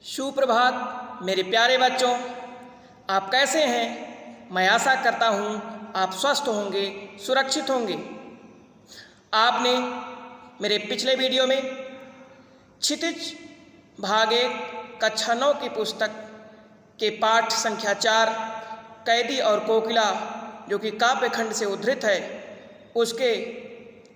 सुप्रभात मेरे प्यारे बच्चों, आप कैसे हैं? मैं आशा करता हूँ आप स्वस्थ होंगे, सुरक्षित होंगे। आपने मेरे पिछले वीडियो में क्षितिज भाग 1 कक्षा 9 की पुस्तक के पाठ संख्या 4 कैदी और कोकिला, जो कि काव्य खंड से उद्धृत है, उसके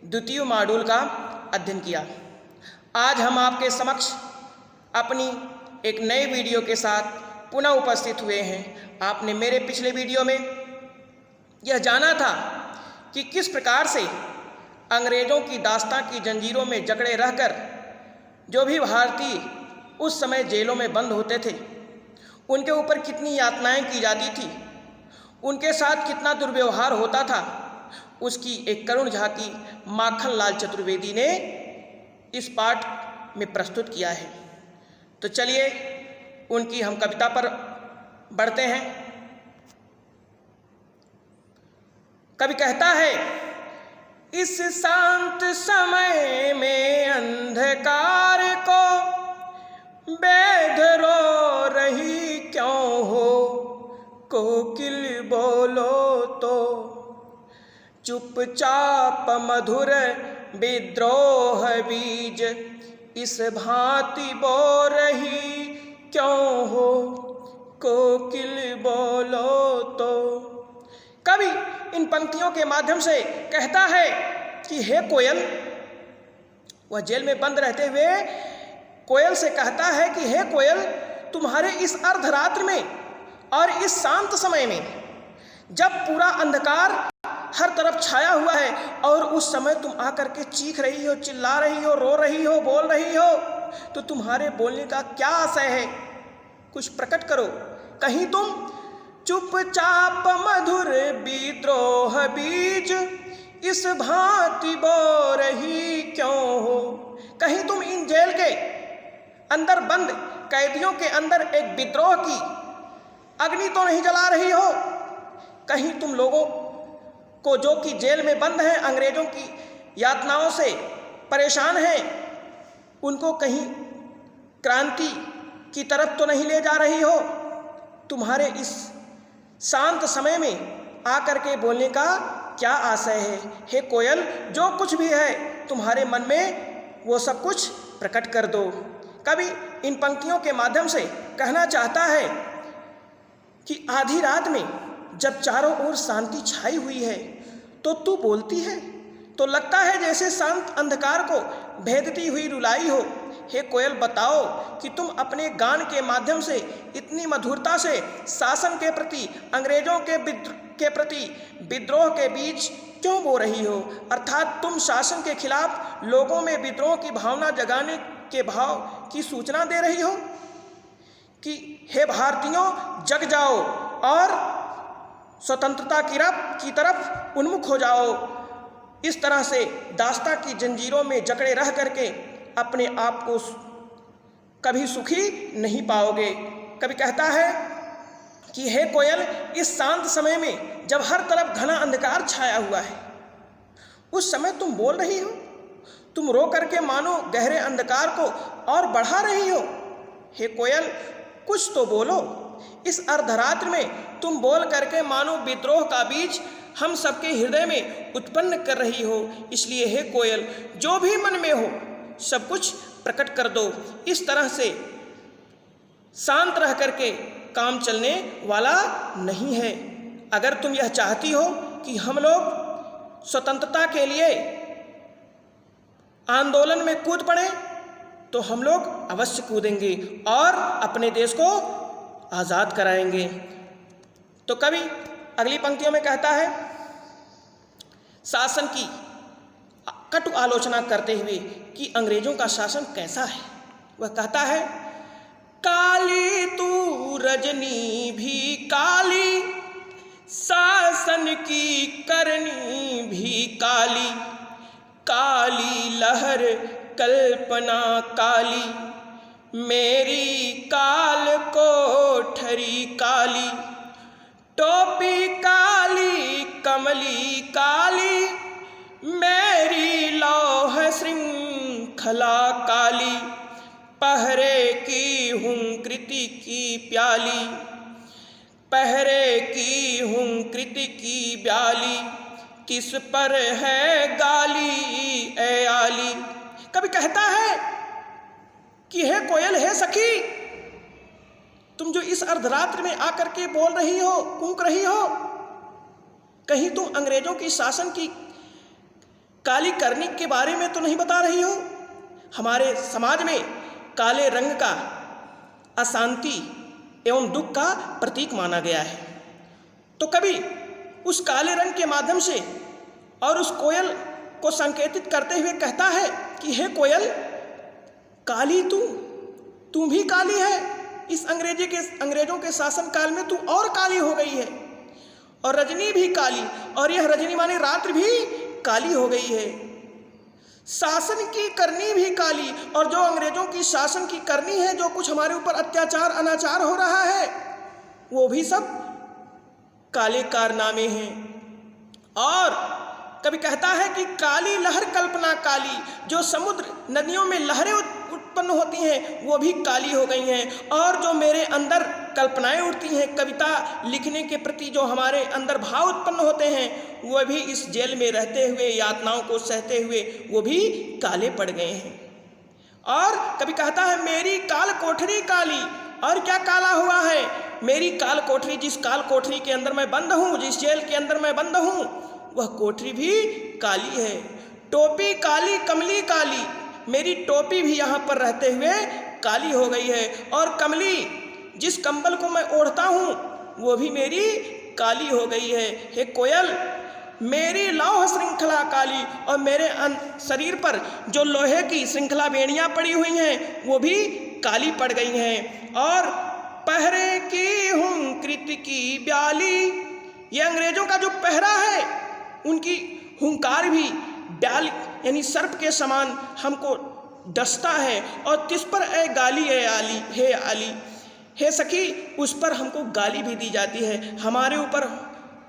द्वितीय मॉड्यूल का अध्ययन किया। आज हम आपके समक्ष अपनी एक नए वीडियो के साथ पुनः उपस्थित हुए हैं। आपने मेरे पिछले वीडियो में यह जाना था कि किस प्रकार से अंग्रेज़ों की दास्तां की जंजीरों में जकड़े रहकर जो भी भारतीय उस समय जेलों में बंद होते थे, उनके ऊपर कितनी यातनाएं की जाती थी, उनके साथ कितना दुर्व्यवहार होता था, उसकी एक करुण झांकी माखनलाल चतुर्वेदी ने इस पाठ में प्रस्तुत किया है। तो चलिए उनकी हम कविता पर बढ़ते हैं। कवि कहता है, इस शांत समय में अंधकार को बेध रो रही क्यों हो, कोकिल बोलो तो चुपचाप मधुर विद्रोह बीज इस भांति बो रही क्यों हो, कोकिल बोलो तो। कवि इन पंक्तियों के माध्यम से कहता है कि हे कोयल, वह जेल में बंद रहते हुए कोयल से कहता है कि हे कोयल, तुम्हारे इस अर्धरात्र में और इस शांत समय में, जब पूरा अंधकार हर तरफ छाया हुआ है और उस समय तुम आकर के चीख रही हो, चिल्ला रही हो, रो रही हो, बोल रही हो, तो तुम्हारे बोलने का क्या आशय है? कुछ प्रकट करो। कहीं तुम चुपचाप मधुर विद्रोह बीज इस भांति बो रही क्यों हो, कहीं तुम इन जेल के अंदर बंद कैदियों के अंदर एक विद्रोह की अग्नि तो नहीं जला रही हो? कहीं तुम लोगों को जो कि जेल में बंद हैं, अंग्रेज़ों की यातनाओं से परेशान हैं, उनको कहीं क्रांति की तरफ तो नहीं ले जा रही हो? तुम्हारे इस शांत समय में आकर के बोलने का क्या आशय है? हे कोयल, जो कुछ भी है तुम्हारे मन में वो सब कुछ प्रकट कर दो। कवि इन पंक्तियों के माध्यम से कहना चाहता है कि आधी रात में जब चारों ओर शांति छाई हुई है तो तू बोलती है तो लगता है जैसे शांत अंधकार को भेदती हुई रुलाई हो। हे कोयल, बताओ कि तुम अपने गान के माध्यम से इतनी मधुरता से शासन के प्रति, अंग्रेजों के प्रति विद्रोह के बीच क्यों बो रही हो? अर्थात तुम शासन के खिलाफ लोगों में विद्रोह की भावना जगाने के भाव की सूचना दे रही हो कि हे भारतीयों, जग जाओ और स्वतंत्रता की तरफ उन्मुख हो जाओ। इस तरह से दास्तां की जंजीरों में जकड़े रह करके अपने आप को कभी सुखी नहीं पाओगे। कभी कहता है कि हे कोयल, इस शांत समय में जब हर तरफ घना अंधकार छाया हुआ है, उस समय तुम बोल रही हो, तुम रो करके मानो गहरे अंधकार को और बढ़ा रही हो। हे कोयल, कुछ तो बोलो। इस अर्धरात्र में तुम बोल करके मानो विद्रोह का बीज हम सबके हृदय में उत्पन्न कर रही हो। इसलिए हे कोयल, जो भी मन में हो सब कुछ प्रकट कर दो। इस तरह से शांत रह करके काम चलने वाला नहीं है। अगर तुम यह चाहती हो कि हम लोग स्वतंत्रता के लिए आंदोलन में कूद पड़े, तो हम लोग अवश्य कूदेंगे और अपने देश को आज़ाद कराएंगे। तो कवि अगली पंक्तियों में कहता है, शासन की कटु आलोचना करते हुए कि अंग्रेजों का शासन कैसा है। वह कहता है, काली तू रजनी भी काली, शासन की करनी भी काली, काली लहर कल्पना काली, मेरी काल कोठरी काली, टोपी काली कमली काली, मेरी लौह श्रृंखला काली, पहरे की हूँ कृति की प्याली, पहरे की हूँ कृति की ब्याली, किस पर है गाली ए आली। कभी कहता है कि हे कोयल, हे सखी, तुम जो इस अर्धरात्रि में आकर के बोल रही हो, कूक रही हो, कहीं तुम अंग्रेजों की शासन की काली करनी के बारे में तो नहीं बता रही हो? हमारे समाज में काले रंग का अशांति एवं दुख का प्रतीक माना गया है। तो कभी उस काले रंग के माध्यम से और उस कोयल को संकेतित करते हुए कहता है कि हे कोयल, काली तू भी काली है, इस अंग्रेजों के शासन काल में तू और काली हो गई है, और रजनी भी काली, और यह रजनी माने रात्रि भी काली हो गई है। शासन की करनी भी काली, और जो अंग्रेजों की शासन की करनी है, जो कुछ हमारे ऊपर अत्याचार अनाचार हो रहा है, वो भी सब काले कारनामे हैं। और कभी कहता है कि काली लहर कल्पना काली, जो समुद्र नदियों में लहरें उत्पन्न होती हैं वो भी काली हो गई हैं, और जो मेरे अंदर कल्पनाएं उठती हैं, कविता लिखने के प्रति जो हमारे अंदर भाव उत्पन्न होते हैं, वो भी इस जेल में रहते हुए, यातनाओं को सहते हुए, वो भी काले पड़ गए हैं। और कभी कहता है मेरी काल कोठरी काली, और क्या काला हुआ है? मेरी काल कोठरी, जिस काल कोठरी के अंदर मैं बंद हूँ, जिस जेल के अंदर मैं बंद हूँ, वह कोठरी भी काली है। टोपी काली कमली काली, मेरी टोपी भी यहाँ पर रहते हुए काली हो गई है, और कमली, जिस कंबल को मैं ओढ़ता हूँ, वो भी मेरी काली हो गई है। हे कोयल, मेरी लौह श्रृंखला काली, और मेरे शरीर पर जो लोहे की श्रृंखला बेड़ियाँ पड़ी हुई हैं वो भी काली पड़ गई हैं। और पहरे की हूँ कृति की ब्याली, ये अंग्रेजों का जो पहरा है, उनकी हुंकार भी डाल यानी सर्प के समान हमको डसता है, और तिस पर ए गाली ए आली, हे आली, हे सखी, उस पर हमको गाली भी दी जाती है, हमारे ऊपर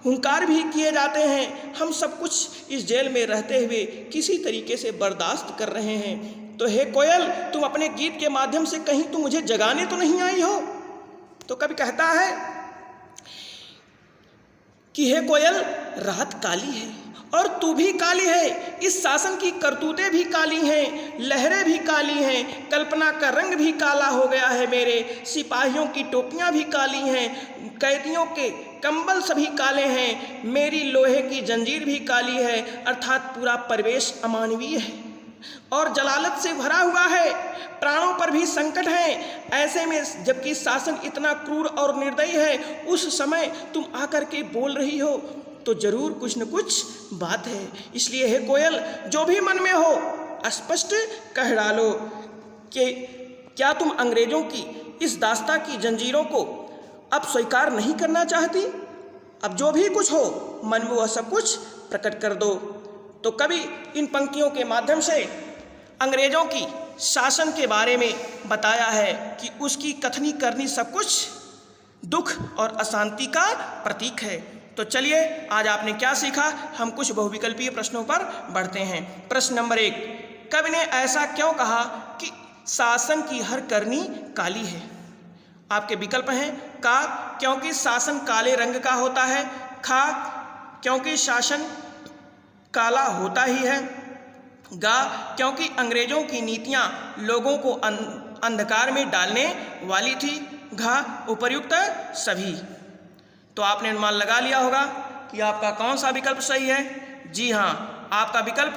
हुंकार भी किए जाते हैं। हम सब कुछ इस जेल में रहते हुए किसी तरीके से बर्दाश्त कर रहे हैं। तो हे कोयल, तुम अपने गीत के माध्यम से कहीं तुम मुझे जगाने तो नहीं आई हो? तो कभी कहता है कि हे कोयल, रात काली है और तू भी काली है, इस शासन की करतूतें भी काली हैं, लहरें भी काली हैं, कल्पना का रंग भी काला हो गया है, मेरे सिपाहियों की टोपियां भी काली हैं, कैदियों के कंबल सभी काले हैं, मेरी लोहे की जंजीर भी काली है, अर्थात पूरा परिवेश अमानवीय है और जलालत से भरा हुआ है, प्राणों पर भी संकट है। ऐसे में जबकि शासन इतना क्रूर और निर्दयी है, उस समय तुम आकर के बोल रही हो तो जरूर कुछ न कुछ बात है। इसलिए हे कोयल, जो भी मन में हो स्पष्ट कह डालो कि क्या तुम अंग्रेजों की इस दास्तां की जंजीरों को अब स्वीकार नहीं करना चाहती? अब जो भी कुछ हो मन में वह सब कुछ प्रकट कर दो। तो कवि इन पंक्तियों के माध्यम से अंग्रेजों की शासन के बारे में बताया है कि उसकी कथनी करनी सब कुछ दुख और अशांति का प्रतीक है। तो चलिए आज आपने क्या सीखा, हम कुछ बहुविकल्पीय प्रश्नों पर बढ़ते हैं। प्रश्न नंबर 1, कवि ने ऐसा क्यों कहा कि शासन की हर करनी काली है? आपके विकल्प हैं का, क्योंकि शासन काले रंग का होता है, खा, क्योंकि शासन काला होता ही है, गा, क्योंकि अंग्रेजों की नीतियां लोगों को अंधकार में डालने वाली थी, घा, उपर्युक्त सभी। तो आपने अनुमान लगा लिया होगा कि आपका कौन सा विकल्प सही है। जी हाँ, आपका विकल्प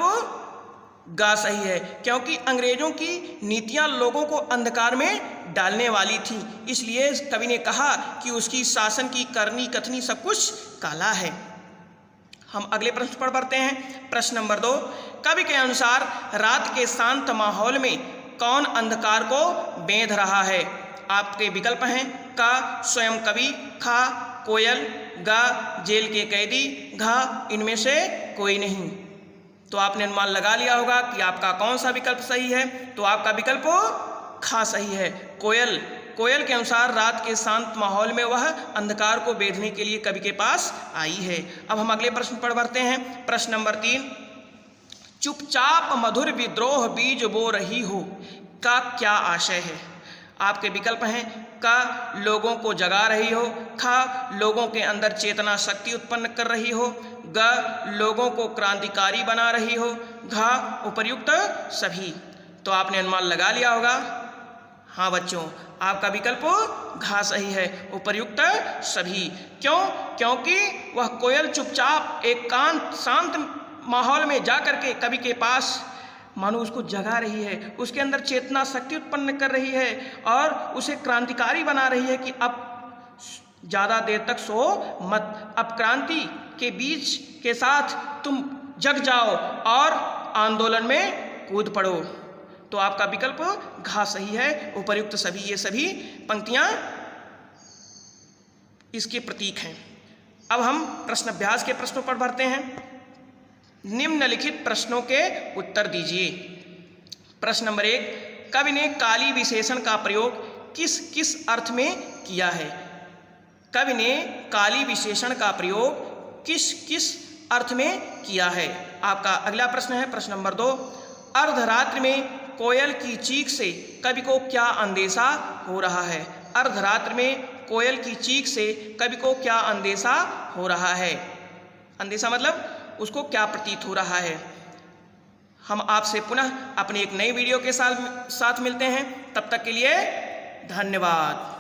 गा सही है, क्योंकि अंग्रेजों की नीतियां लोगों को अंधकार में डालने वाली थी, इसलिए कवि ने कहा कि उसकी शासन की करनी कथनी सब कुछ काला है। हम अगले प्रश्न पर बढ़ते हैं। प्रश्न नंबर 2, कवि के अनुसार रात के शांत माहौल में कौन अंधकार को बेंध रहा है? आपके विकल्प हैं का, स्वयं कवि, खा, कोयल, गा, जेल के कैदी, घा, इनमें से कोई नहीं। तो आपने अनुमान लगा लिया होगा कि आपका कौन सा विकल्प सही है। तो आपका विकल्प खा सही है, कोयल। कोयल के अनुसार रात के शांत माहौल में वह अंधकार को बेधने के लिए कवि के पास आई है। अब हम अगले प्रश्न पर बढ़ते हैं। प्रश्न नंबर 3, चुपचाप मधुर विद्रोह बीज बो रही हो का क्या आशय है? आपके विकल्प हैं क लोगों को जगा रही हो, ख लोगों के अंदर चेतना शक्ति उत्पन्न कर रही हो, ग लोगों को क्रांतिकारी बना रही हो, घ उपर्युक्त सभी। तो आपने अनुमान लगा लिया होगा। हाँ बच्चों, आपका विकल्प घ सही है, उपर्युक्त सभी। क्यों? क्योंकि वह कोयल चुपचाप एकांत शांत माहौल में जा करके कवि के पास मानो उसको जगा रही है, उसके अंदर चेतना शक्ति उत्पन्न कर रही है और उसे क्रांतिकारी बना रही है कि अब ज़्यादा देर तक सो मत, अब क्रांति के बीज के साथ तुम जग जाओ और आंदोलन में कूद पड़ो। तो आपका विकल्प घ सही है, उपर्युक्त सभी। ये सभी पंक्तियां इसके प्रतीक हैं। अब हम प्रश्न अभ्यास के प्रश्नों पर बढ़ते हैं। निम्नलिखित प्रश्नों के उत्तर दीजिए। प्रश्न नंबर 1, कवि ने काली विशेषण का प्रयोग किस किस अर्थ में किया है? कवि ने काली विशेषण का प्रयोग किस किस अर्थ में किया है? आपका अगला प्रश्न है प्रश्न नंबर 2, अर्धरात्रि में कोयल की चीख से कवि को क्या अंदेशा हो रहा है? अर्धरात्रि में कोयल की चीख से कवि को क्या अंदेशा हो रहा है? अंदेशा मतलब उसको क्या प्रतीत हो रहा है? हम आपसे पुनः अपनी एक नई वीडियो के साथ मिलते हैं। तब तक के लिए धन्यवाद।